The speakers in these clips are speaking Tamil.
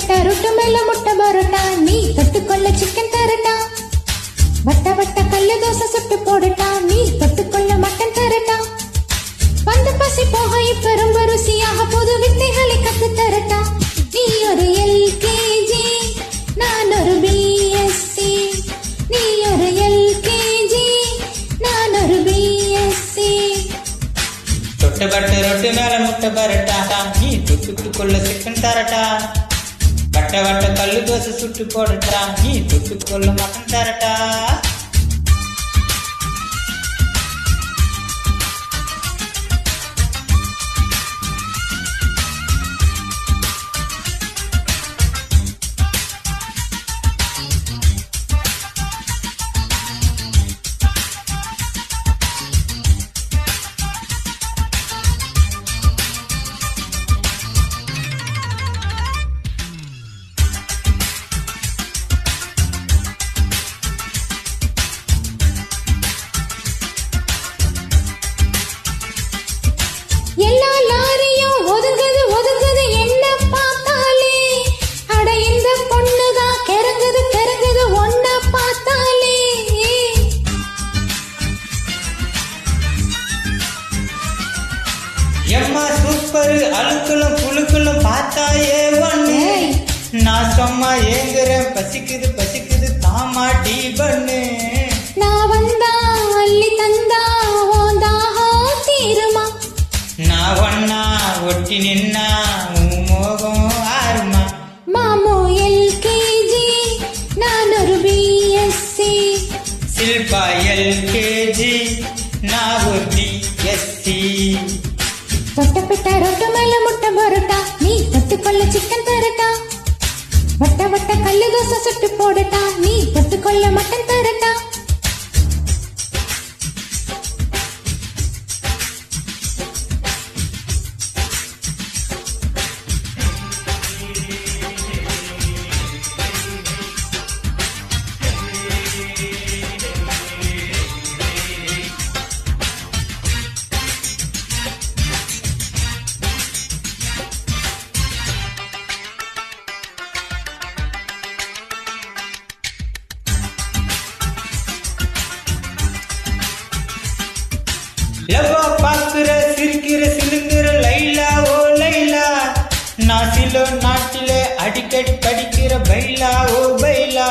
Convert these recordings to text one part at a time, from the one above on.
தொட்டப்பட்ட ரொட்டு மேல முட்டை பரோட்டா, நீ தொட்டுக்கொள்ள சிக்கன் தரட்டா. வட்ட வட்ட கல்லு தோசை சுட்டு போடட்டா, நீ தொட்டுக்கொள்ள மட்டன் தரட்டா. வந்த பசி போக இப்ப ரொம்ப ருசியாக புது வித்தைகளை கத்து தரட்டா. நீ ஒரு எல்கேஜி, நான் ஒரு பிஎஸ்சி. நீ ஒரு எல்கேஜி, நான் ஒரு பிஎஸ்சி. தொட்டப்பட்ட ரொட்டு மேல முட்டை பரோட்டா, நீ தொட்டுக்கொள்ள சிக்கன் தரட்டா. வட்ட வட்ட கல்லு தோசை சுட்டு போடட்டா, நீ தொட்டுக்கொள்ள மட்டன் தரட்டா. எல்லா லாரியும் ஒதுங்குது ஒதுங்குது என்ன பார்த்தாலே. அட இந்த பொண்ணுதான் கிறங்குது கிறங்குது ஒன்ன பார்த்தாலே. எம்மா சூப்பர், அழுக்களும் புழுக்களும் பார்த்தாயே ஒண்ணு. நான் சும்மா ஏங்குறேன், பசிக்குது பசிக்குது தாமா டீ பண்ணு. நான் வந்தா அள்ளி தந்தா ஓந்தாகம் தீருமா. நான் ஒன்னா ஒட்டி நின்னா உன் மோகம் ஆறுமா. மாமோ எல்கேஜி, நான் ஒரு பிஎஸ்சி. சில்பா எல்கேஜி, நான் ஒரு பிஎஸ்சி. தொட்டப்பட்ட ரொட்டு மேல முட்டை பரோட்டா, நீ தொட்டுக்கொள்ள சிக்கன் தரட்டா. வட்ட வட்ட கல்லு தோசை சுட்டு போடட்டா, நீ தொட்டுக்கொள்ள மட்டன் தரட்டா. லவ்வா பாக்குற சிரிக்கிற சிலுங்குற லைலா ஓ லைலா. நான் சில நாட்டிலே அடிக்கடி படிக்கிற பைலா ஓ பைலா.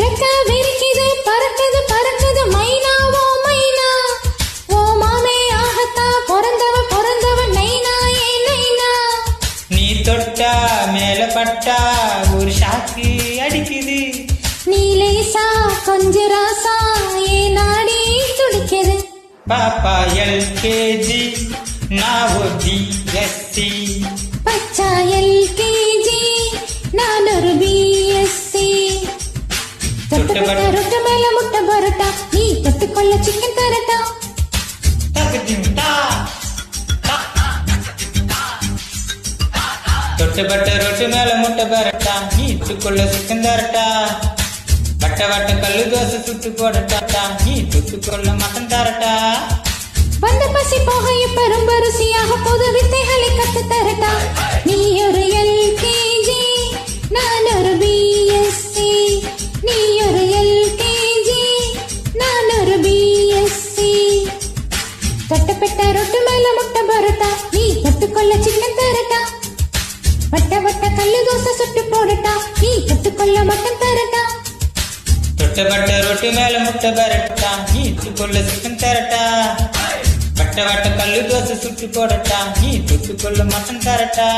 ரெக்கா விரிக்குது பறக்குது பறக்குது மைனா ஓ மைனா. ஓ மாமே ஆகத்தா பிறந்தவ நைனா ஏ நைனா. நீ தொட்டா மேல பட்டா ஒரு ஷாக்கு அடிக்குது. நீலேசா கொஞ்ச ராசா ஏ நாடி துடிக்குது. பாப்பா எல்கேஜி, நான் ஒரு பிஎஸ்சி. பச்சா எல்கேஜி, நான் ஒரு பிஎஸ்சி. தொட்டப்பட்ட ரொட்டு மேல முட்டை பரோட்டா, நீ தொட்டுக்கொள்ள சிக்கன் தரட்டா. தொட்டப்பட்ட ரொட்டு மேல முட்டை பரோட்டா, நீ தொட்டுக்கொள்ள சிக்கன் தரட்டா. வட்ட வட்ட கல்லு தோசை சுட்டு போடட்டா, நீ தொட்டுக்கொள்ள மட்டன் தரட்டா. வந்த பசி போக இப்ப ரொம்ப ருசியாக புது வித்தைகளை கத்து தரட்டா. நீ ஒரு எல்கேஜி, நான் ஒரு பிஎஸ்சி. நீ ஒரு எல்கேஜி, நான் ஒரு பிஎஸ்சி. தொட்டப்பட்ட ரொட்டு மேல முட்டை பரோட்டா, நீ தொட்டுக்கொள்ள சிக்கன் தரட்டா. வட்ட வட்ட கல்லு தோசை சுட்டு போடட்டா, நீ தொட்டுக்கொள்ள மட்டன் தரட்டா. தொட்டப்பட்ட ரொட்டி மேல முட்டை பரோட்டா, நீ தொட்டுக்கொள்ள சிக்கன் தரட்டா. வட்ட வட்ட கல்லு தோசை சுட்டு போடட்டா, நீ தொட்டுக்கொள்ள மட்டன் தரட்டா.